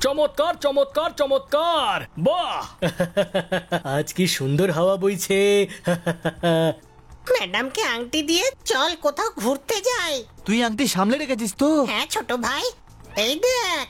চমৎকার চমৎকার চমৎকার, বাহ! আজ কি সুন্দর হাওয়া বইছে। ম্যাডামকে আংটি দিয়ে চল কোথাও ঘুরতে যাই। তুই আংটি সামলে রেখেছিস তো? হ্যাঁ ছোট ভাই, এই দেখ।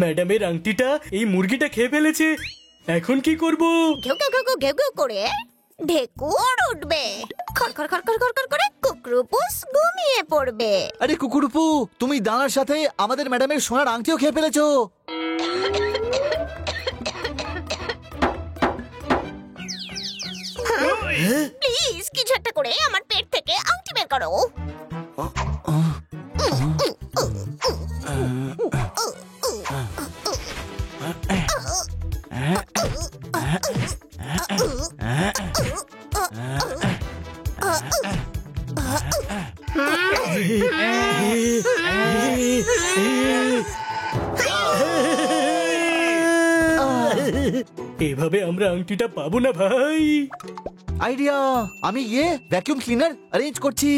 ম্যাডামের আংটিটা এই মুরগিটা খেয়ে ফেলেছে, এখন কি করব? ঘেউ ঘেউ ঘেউ ঘেউ ঘেউ করে ঢেকুর উঠবে, খড়খড় খড়খড় খড়খড় করে কুকরুপুস ঘুমিয়ে পড়বে। আরে কুকুরপু, তুমি দানার সাথে আমাদের ম্যাডামের সোনার আংটিও খেয়ে ফেলেছো। প্লিজ কিছু একটা করে আমার পেট থেকে আংটি বের করো। এভাবে আমরা আংটিটা পাবো না ভাই। আইডিয়া, আমি গিয়ে ভ্যাকুয়াম ক্লিনার অ্যারেঞ্জ করছি।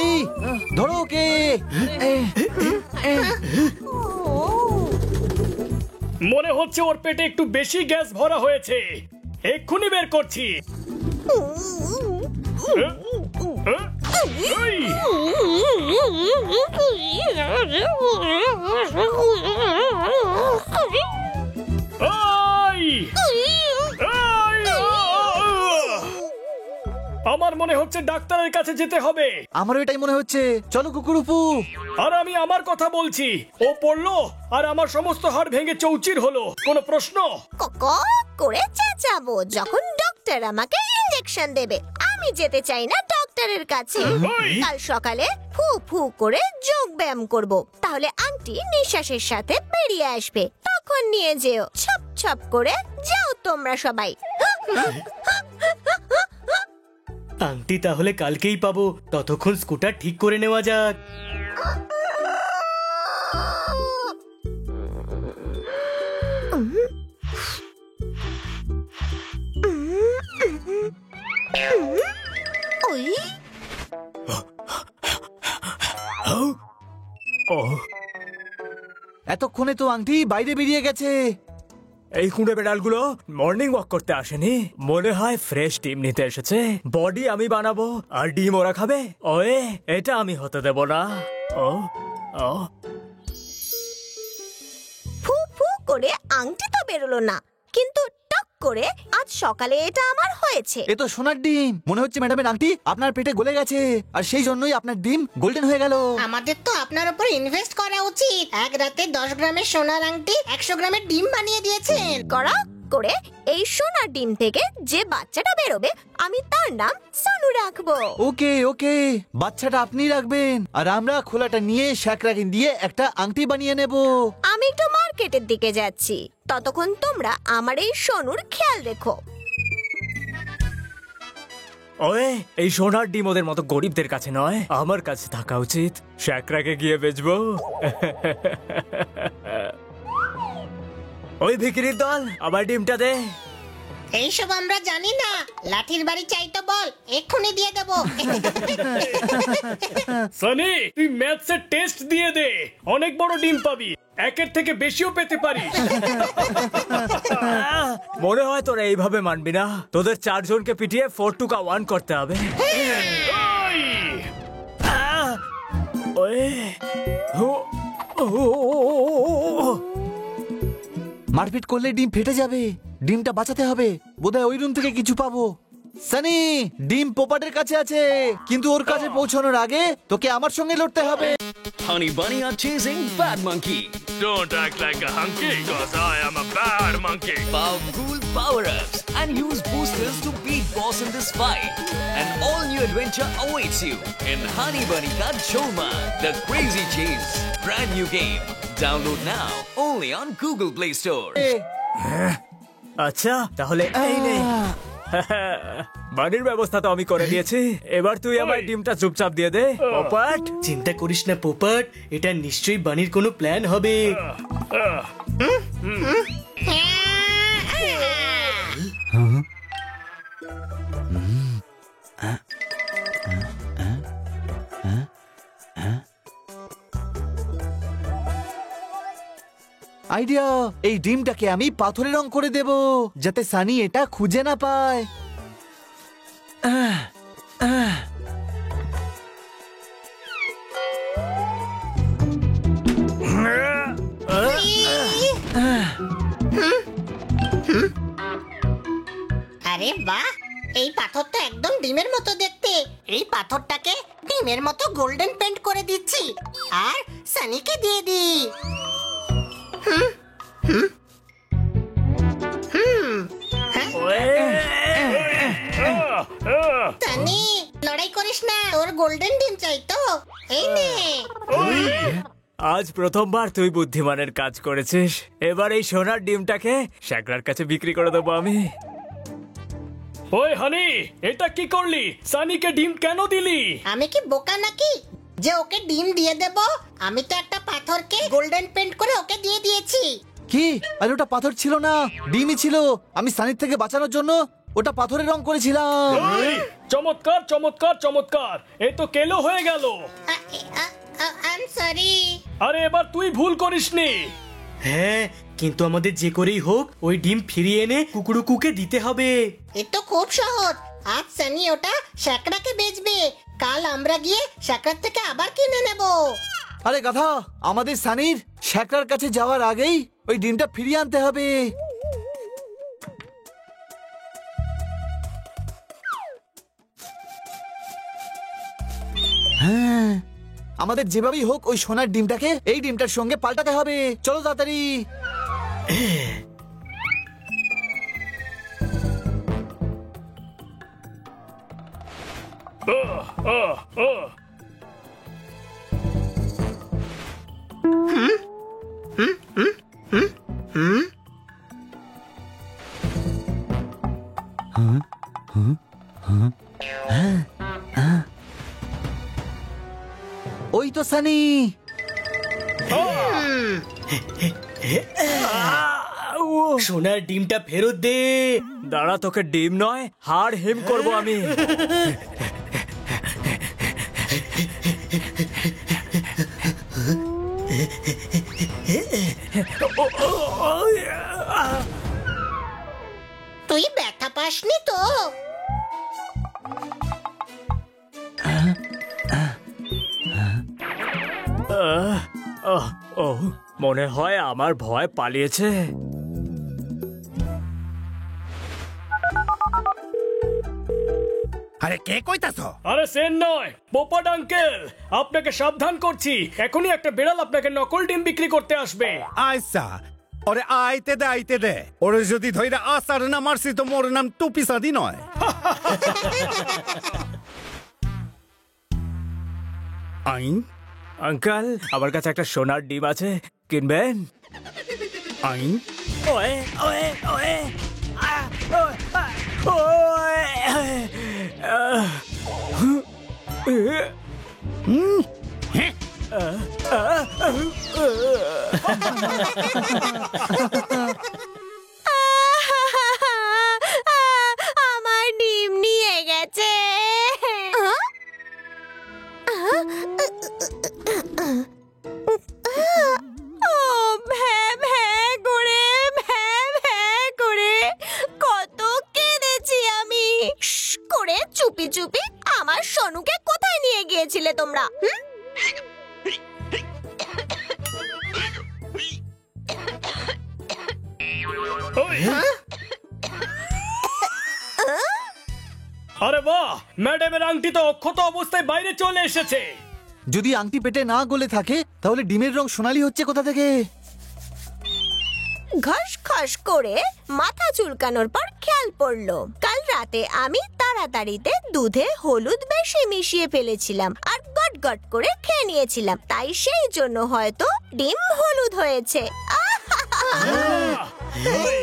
এই ধরো ওকে। মনে হচ্ছে ওর পেটে একটু বেশি গ্যাস ভরা হয়েছে, এক্ষুনি বের করছি। এই! আমার মনে হচ্ছে ডাক্তারের কাছে যেতে হবে। আমারও এটাই মনে হচ্ছে, চলো কুকুরপু। আর আমি আমার কথা বলছি, ও পড়লো আর আমার সমস্ত হাড় ভেঙে চৌচির হলো, কোনো প্রশ্ন? কক করে চেঁচাবো যখন ডক্টর আমাকে ইনজেকশন দেবে। আমি যেতে চাই না ডক্টরের কাছে। কাল সকালে ফু ফু করে যোগ ব্যায়াম করব, তাহলে আংটি নিঃশ্বাসের সাথে বেরিয়ে আসবে, তখন নিয়ে যেও। ছপ ছপ করে যাও তোমরা সবাই। আংটি তাহলে কালকেই পাবো, ততক্ষণ স্কুটার ঠিক করে নেওয়া যাক। ওই এতক্ষণে তো আংটি বাইরে বেরিয়ে গেছে। এই কুঁড়ে বেড়ালগুলো মর্নিং ওয়াক করতে আসেনি, মনে হয় ফ্রেশ ডিম নিতে এসেছে। বডি আমি বানাবো আর ডিম ওরা খাবে। ওয়ে, এটা আমি হতে দেব না। ও ও ফু ফু করে আংটি তো বেরোলো না, কিন্তু টক করে আজ সকালে এটা আমার হয়েছে। এ তো সোনার ডিম। মনে হচ্ছে ম্যাডামের আংটি আপনার পেটে গলে গেছে, আর সেই জন্যই আপনার ডিম গোল্ডেন হয়ে গেল। আমাদের তো আপনার উপর ইনভেস্ট করা উচিত। এক রাতে 10 গ্রামের সোনার আংটি 100 গ্রামের ডিম বানিয়ে দিয়েছেন। করা করে এই সোনার ডিম থেকে যে বাচ্চাটা বেরোবে আমি তার নাম সানু রাখবো। ওকে ওকে, বাচ্চাটা আপনি রাখবেন, আর আমরা খোলাটা নিয়ে শ্যাকরাকিন দিয়ে একটা আংটি বানিয়ে নেব। আমি একটু মার্কেটের দিকে যাচ্ছি, ততক্ষণ তোমরা আমার এই সোনুর খেয়াল রেখো। ওয়ে, এই সোনার ডিম ওদের মতো গরিবদের কাছে নয়, আমার কাছে থাকা উচিত। শ্যাকরাকে গিয়ে বেচবো। ওই ভিখিরির দল, আমার ডিমটা দে। এইসব আমরা জানি না, লাঠির বাড়ি চাইতো বল, এক্ষুনি দিয়ে দেবো। সানি, তুই ম্যাথসের টেস্ট দিয়ে দে, অনেক বড় ডিম পাবি, একের থেকে বেশিও পেতে পারিস। মনে হয় তোরা এইভাবে মানবি না, তোদের 4 জনকে পিটিয়ে 4 to 1 করতে হবে। ওয়ে ও ও মারপিট করলে ডিম ফেটে যাবে, ডিমটা বাঁচাতে হবে। বোধহয় ওই রুম থেকে কিছু পাবো। সানি, ডিম পোপাটের কাছে আছে, কিন্তু ওর কাছে পৌঁছানোর আগে তোকে আমার সঙ্গে লড়তে হবে। Honey Bunny are chasing Bad Monkey. Don't act like a hunky, cause I am a bad monkey. Powerful power-ups and use boosters to beat boss in this fight. An all-new adventure awaits you in Honey Bunny Ka Choma, The Crazy Chase. Brand new game. Download now only on Google Play Store. আচ্ছা তাহলে এই নে। বাড়ির ব্যবস্থা তো আমি করে দিয়েছি, এবার তুই আমার ডিমটা চুপচাপ দিয়ে দে। পোপট, চিন্তা করিস না পোপট, এটা নিশ্চয়ই বানির কোনো প্ল্যান হবে। আইডিয়া, এই ডিমটাকে আমি পাথরে রং করে দেব, যাতে সানি এটা খুঁজে না পায়। আরে বাহ, এই পাথরটা একদম ডিমের মতো দেখতে। এই পাথরটাকে ডিমের মতো গোল্ডেন পেন্ট করে দিচ্ছি আর সানিকে দিয়ে দিই। সানি, লড়াই করিস না, তোর গোল্ডেন ডিম চাই তো, এই নে। আজ প্রথমবার তুই বুদ্ধিমানের কাজ করেছিস। এবার এই সোনার ডিমটাকে শ্যাকরার কাছে বিক্রি করে দেবো আমি। ওই হানি, এটা কি করলি? সানিকে ডিম কেন দিলি? আমি কি বোকা নাকি যে ওকে ডিম দিয়ে দেব? আমি তো একটা পাথরকে গোল্ডেন পেন্ট করে ওকে দিয়ে দিয়েছি। কি? আরে ওটা পাথর ছিল না, ডিমই ছিল। আমি সানির থেকে বাঁচানোর জন্য ওটা পাথরে রং করেছিলাম। ওই, চমৎকার চমৎকার চমৎকার, এ তো কেলো হয়ে গেল। I am sorry. আরে এবার তুই ভুল করিসনি। হ্যাঁ, কিন্তু আমাদের যে করেই হোক ওই ডিম ফিরিয়ে এনে কুকুরুকুকে দিতে হবে। এ তো খুব সহজ। আজ সানি ওটা শ্যাকরাকে বেচবে, কাল আমরা গিয়ে শ্যাকরার থেকে আবার কিনে নেব। আরে গাধা, আমাদের সানির শ্যাকরার কাছে যাওয়ার আগেই ওই ডিমটা ফিরিয়ে আনতে হবে। হ্যাঁ, আমাদের যেভাবেই হোক ওই সোনার ডিমটাকে এই ডিমটার সঙ্গে পাল্টাতে হবে। চলো তাড়াতাড়ি। ওই তো সানি। সোনার ডিমটা ফেরত দে। দাঁড়া, তোকে ডিম নয় হাড় হিম করবো আমি। তুই ব্যথা পাসনি তো? ও, মনে হয় আমার ভয় পালিয়েছে। আরে কে কইতাছ? আরে সেন নয়, পোপট আঙ্কেল, আপনাকে সাবধান করছি। এখনই একটা বেড়াল আপনাকে নকল ডিম বিক্রি করতে আসবে। আইসা ওরে আইতে দে। ওরে যদি ধইরা আসার না মারছি তো মোর নাম টুপি সাদি নয়। আইন আঙ্কেল, আমার কাছে একটা সোনার ডিম আছে, কিনবেন? আইন ওয়ে ওয়ে ওয়ে ওয়ে আমার ডিম নিয়ে গেছে। ও ভ্যা ভ্যা করে কত কেঁদেছি আমি। করে চুপি চুপি আমার সোনুকে কোথায় নিয়ে গিয়েছিলে তোমরা? ওই। আরে বাহ, ম্যাডামের আংটি তো অক্ষত অবস্থায় বাইরে চলে এসেছে। যদি আংটি পেটে না গলে থাকে তাহলে ডিমের রং সোনালী হচ্ছে কোথা থেকে? ঘস খস করে মাথা চুলকানোর পর খেয়াল পড়লো কাল রাতে আমি তাড়াতাড়িতে দুধে হলুদ বেশি মিশিয়ে ফেলেছিলাম আর গট গট করে খেয়ে নিয়েছিলাম, তাই সেই জন্য হয়তো ডিম হলুদ হয়েছে। ওই।